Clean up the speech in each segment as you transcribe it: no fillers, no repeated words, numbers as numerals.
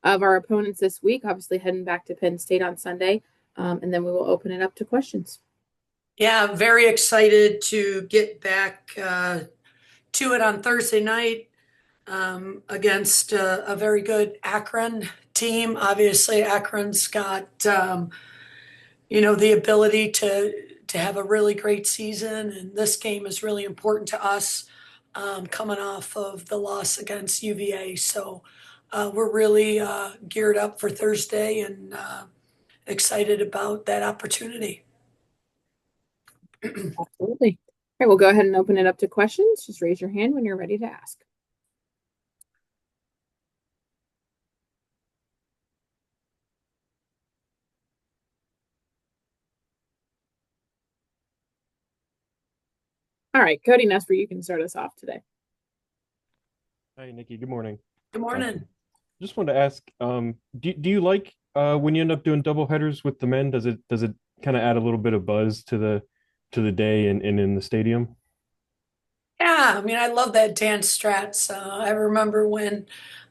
of our opponents this week, obviously heading back to Penn State on Sunday, and then we will open it up to questions. Yeah, I'm very excited to get back to it on Thursday night against a very good Akron team. Obviously, Akron's got the ability to have a really great season, and this game is really important to us coming off of the loss against UVA. So we're really geared up for Thursday and excited about that opportunity. Absolutely. All right, we'll go ahead and open it up to questions. Just raise your hand when you're ready to ask. All right, Cody Nesper, you can start us off today. Hi, Nikki. Good morning. Good morning. Just wanted to ask, do you like when you end up doing double headers with the men? Does it kind of add a little bit of buzz to the day and in the stadium? Yeah, I mean, I love that dance strats. I remember when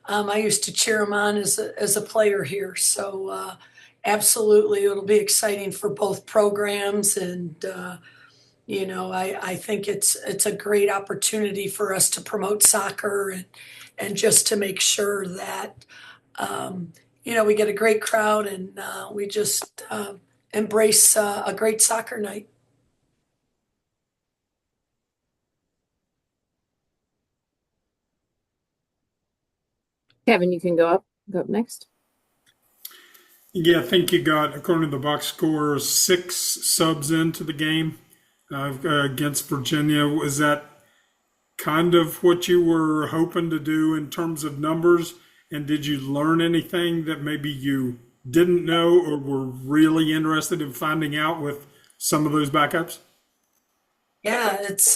I used to cheer him on as a player here. So absolutely, it'll be exciting for both programs, and I think it's a great opportunity for us to promote soccer and just to make sure that we get a great crowd and we just embrace a great soccer night. Kevin, you can go up next. Yeah, I think you got, according to the box score, 6 subs into the game against Virginia. Was that kind of what you were hoping to do in terms of numbers? And did you learn anything that maybe you didn't know or were really interested in finding out with some of those backups? Yeah, it's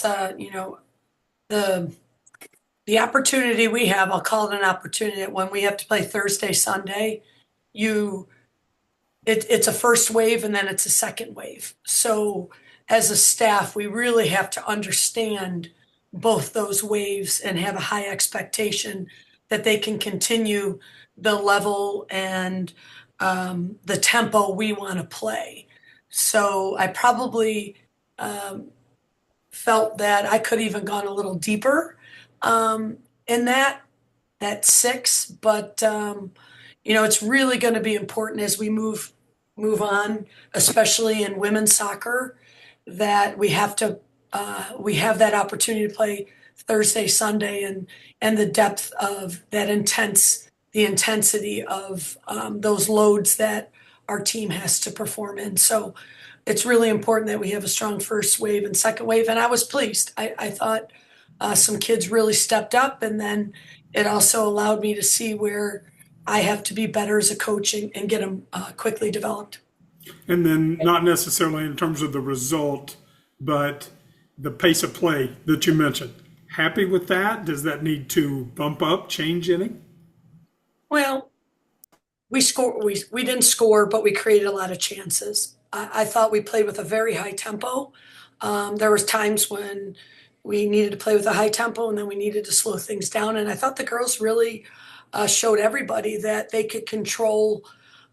the opportunity we have. I'll call it an opportunity. When we have to play Thursday, Sunday, it's a first wave and then it's a second wave. So as a staff, we really have to understand both those waves and have a high expectation that they can continue the level and the tempo we want to play. So I probably felt that I could even gone a little deeper in that 6, but it's really going to be important as we move on, especially in women's soccer, that we have that opportunity to play Thursday, Sunday, and the depth of that the intensity of those loads that our team has to perform in. So it's really important that we have a strong first wave and second wave. And I was pleased. I thought some kids really stepped up, and then it also allowed me to see where I have to be better as a coach and get them quickly developed. And then not necessarily in terms of the result, but the pace of play that you mentioned. Happy with that? Does that need to bump up, change any? Well, we didn't score, but we created a lot of chances. I thought we played with a very high tempo. There was times when we needed to play with a high tempo, and then we needed to slow things down. And I thought the girls really showed everybody that they could control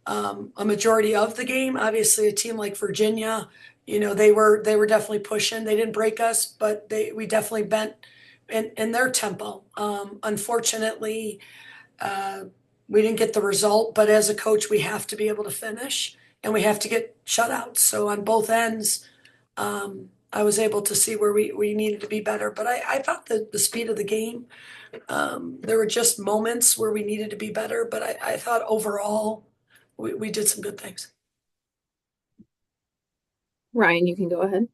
a majority of the game. Obviously, a team like Virginia, they were definitely pushing. They didn't break us, but we definitely bent in their tempo. Unfortunately, we didn't get the result, but as a coach, we have to be able to finish and we have to get shutouts. So on both ends, I was able to see where we needed to be better. But I thought the speed of the game, there were just moments where we needed to be better. But I thought overall, we did some good things. Ryan, you can go ahead.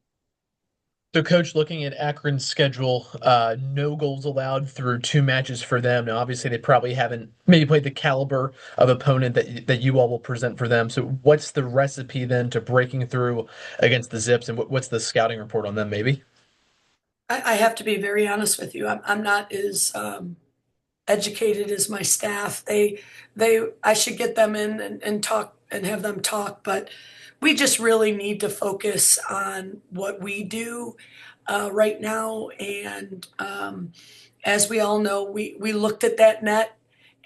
So, Coach, looking at Akron's schedule, no goals allowed through 2 matches for them. Now, obviously, they probably haven't maybe played the caliber of opponent that you all will present for them. So, what's the recipe then to breaking through against the Zips, and what's the scouting report on them, maybe? I have to be very honest with you. I'm not as educated as my staff. I should get them in and talk and have them talk, but we just really need to focus on what we do right now. And as we all know, we looked at that net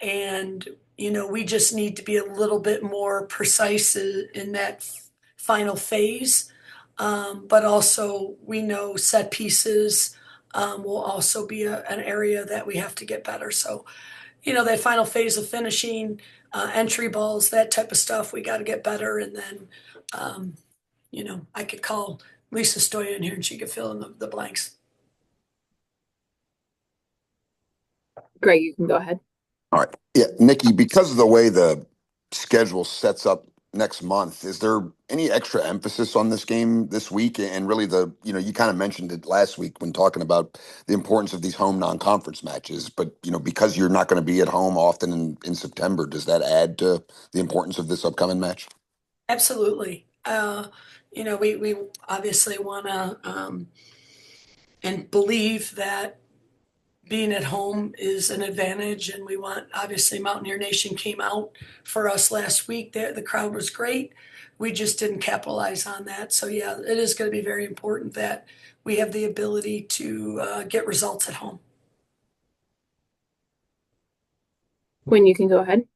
And, we just need to be a little bit more precise in that final phase. But also we know set pieces will also be an area that we have to get better. So, that final phase of finishing, entry balls, that type of stuff, we got to get better. And then, I could call Lisa Stoya in here and she could fill in the blanks. Greg, you can go ahead. All right. Yeah, Nikki, because of the way the schedule sets up next month, is there any extra emphasis on this game this week? And really you kind of mentioned it last week when talking about the importance of these home non-conference matches, but, because you're not going to be at home often in September, does that add to the importance of this upcoming match? Absolutely. We obviously want to, and believe that being at home is an advantage, and we want, obviously, Mountaineer Nation came out for us last week. The crowd was great. We just didn't capitalize on that. So yeah, it is going to be very important that we have the ability to get results at home. Quinn, you can go ahead.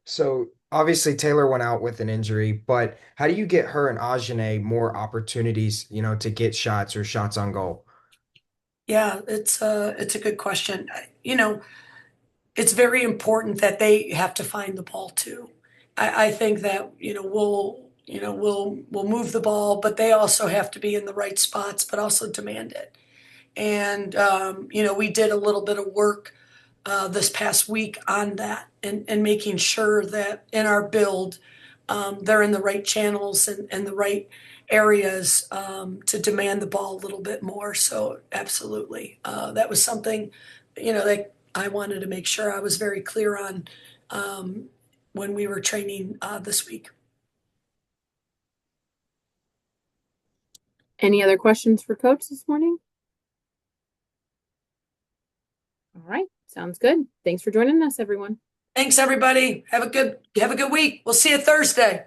So obviously Taylor went out with an injury, but how do you get her and Ajane more opportunities, to get shots or shots on goal? Yeah, it's a good question. It's very important that they have to find the ball too. I think that, we'll move the ball, but they also have to be in the right spots, but also demand it. And, we did a little bit of work this past week on that and making sure that in our build, they're in the right channels and the right areas to demand the ball a little bit more. So absolutely, that was something, that I wanted to make sure I was very clear on when we were training this week. Any other questions for Coach this morning? All right, sounds good. Thanks for joining us, everyone. Thanks, everybody. Have a good week. We'll see you Thursday.